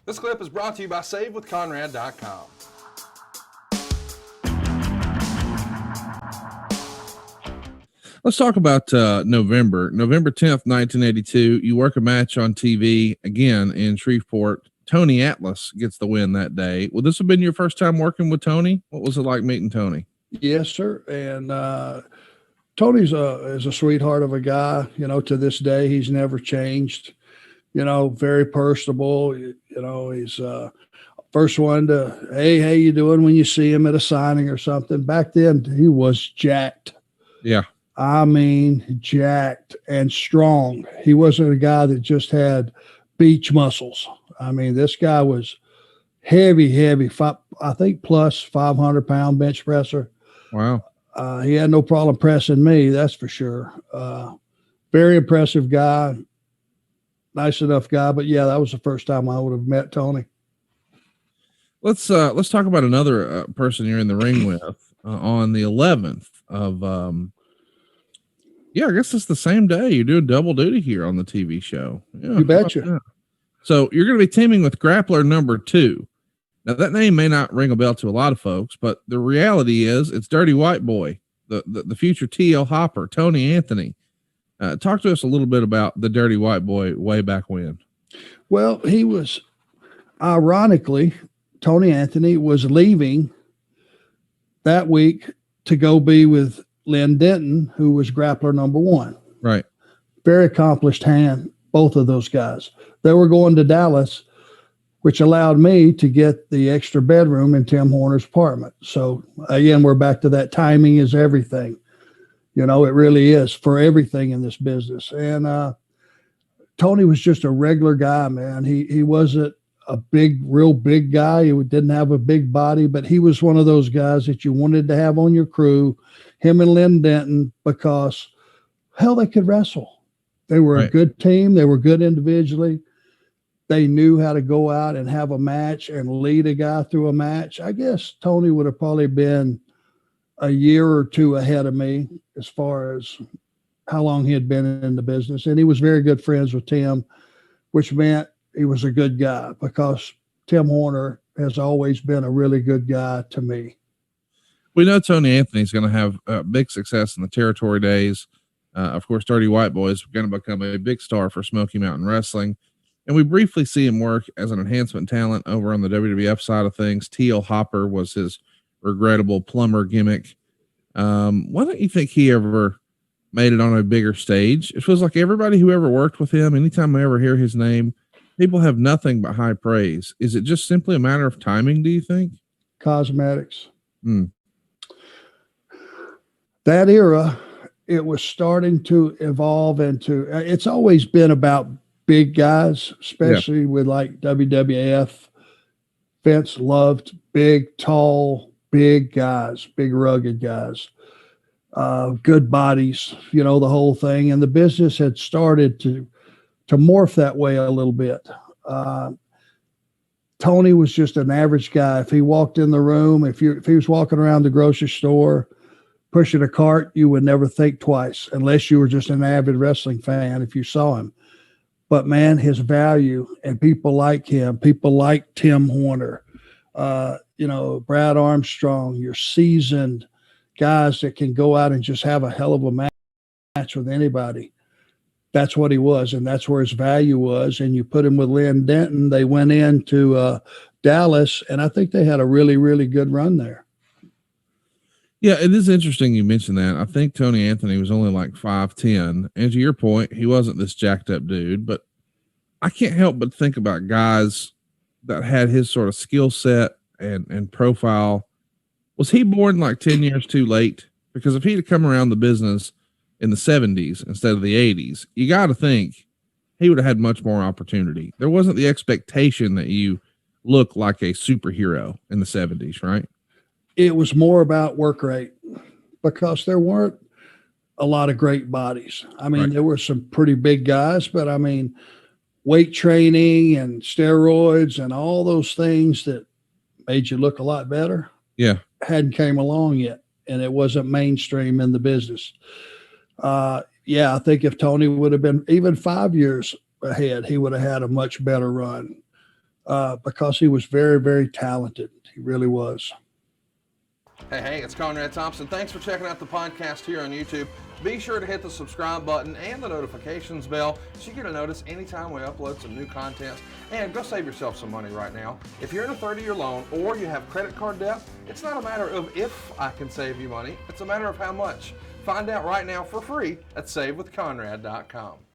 This clip is brought to you by SaveWithConrad.com. Let's talk about November 10th, 1982. You work a match on TV again in Shreveport. Tony Atlas gets the win that day. Well, this have been your first time working with Tony? What was it like meeting Tony? Yes, sir. And Tony's is a sweetheart of a guy. You know, to this day, he's never changed. You know, very personable. You know, he's first one to, hey, how you doing when you see him at a signing or something. Back then, he was jacked. Yeah. I mean, jacked and strong. He wasn't a guy that just had beach muscles. I mean, this guy was heavy, I think plus 500-pound bench presser. Wow. He had no problem pressing me, that's for sure. Very impressive guy, nice enough guy. But yeah, that was the first time I would have met Tony. Let's talk about another person you're in the ring with on the 11th of I guess it's the same day. You're doing double duty here on the TV show. Yeah, you betcha. So you're going to be teaming with grappler number 2. Now that name may not ring a bell to a lot of folks, but the reality is it's Dirty White Boy, the future T.L. Hopper, Tony Anthony. Talk to us a little bit about the Dirty White Boy way back when. Well, he was, ironically, Tony Anthony was leaving that week to go be with Lynn Denton, who was grappler number 1. Right. Very accomplished hand, both of those guys. They were going to Dallas, which allowed me to get the extra bedroom in Tim Horner's apartment. So again, we're back to that timing is everything. You know, it really is for everything in this business. And Tony was just a regular guy, man. He wasn't a real big guy. He didn't have a big body, but he was one of those guys that you wanted to have on your crew, him and Lynn Denton, because hell, they could wrestle. They were a good team. They were good individually. They knew how to go out and have a match and lead a guy through a match. I guess Tony would have probably been a year or two ahead of me as far as how long he had been in the business. And he was very good friends with Tim, which meant he was a good guy because Tim Horner has always been a really good guy to me. We know Tony Anthony's going to have big success in the territory days. Of course, Dirty White Boy is going to become a big star for Smoky Mountain Wrestling. And we briefly see him work as an enhancement talent over on the WWF side of things. T.L. Hopper was his regrettable plumber gimmick. Why don't you think he ever made it on a bigger stage? It feels like everybody who ever worked with him, anytime I ever hear his name, people have nothing but high praise. Is it just simply a matter of timing, do you think? Cosmetics. That era, it was starting to evolve into, it's always been about big guys, especially with like WWF. Vince loved big, tall, big guys, big, rugged guys, good bodies, you know, the whole thing. And the business had started to morph that way a little bit. Tony was just an average guy. If he walked in the room, if he was walking around the grocery store, pushing a cart, you would never think twice unless you were just an avid wrestling fan if you saw him. But man, his value and people like him, people like Tim Horner, you know, Brad Armstrong, your seasoned guys that can go out and just have a hell of a match with anybody. That's what he was, and that's where his value was. And you put him with Lynn Denton. They went into Dallas, and I think they had a really, really good run there. Yeah, it is interesting you mentioned that. I think Tony Anthony was only like 5'10", and to your point, he wasn't this jacked up dude, but I can't help but think about guys that had his sort of skill set and profile. Was he born like 10 years too late? Because if he'd have come around the business in the 70s instead of the 80s, you got to think he would have had much more opportunity. There wasn't the expectation that you look like a superhero in the 70s, right? It was more about work rate because there weren't a lot of great bodies. I mean, there were some pretty big guys, but I mean, weight training and steroids and all those things that made you look a lot better. Yeah. Hadn't came along yet. And it wasn't mainstream in the business. I think if Tony would have been even 5 years ahead, he would have had a much better run. because he was very, very talented. He really was. Hey, it's Conrad Thompson. Thanks for checking out the podcast here on YouTube. Be sure to hit the subscribe button and the notifications bell so you get a notice anytime we upload some new content. And go save yourself some money right now. If you're in a 30-year loan or you have credit card debt, it's not a matter of if I can save you money. It's a matter of how much. Find out right now for free at SaveWithConrad.com.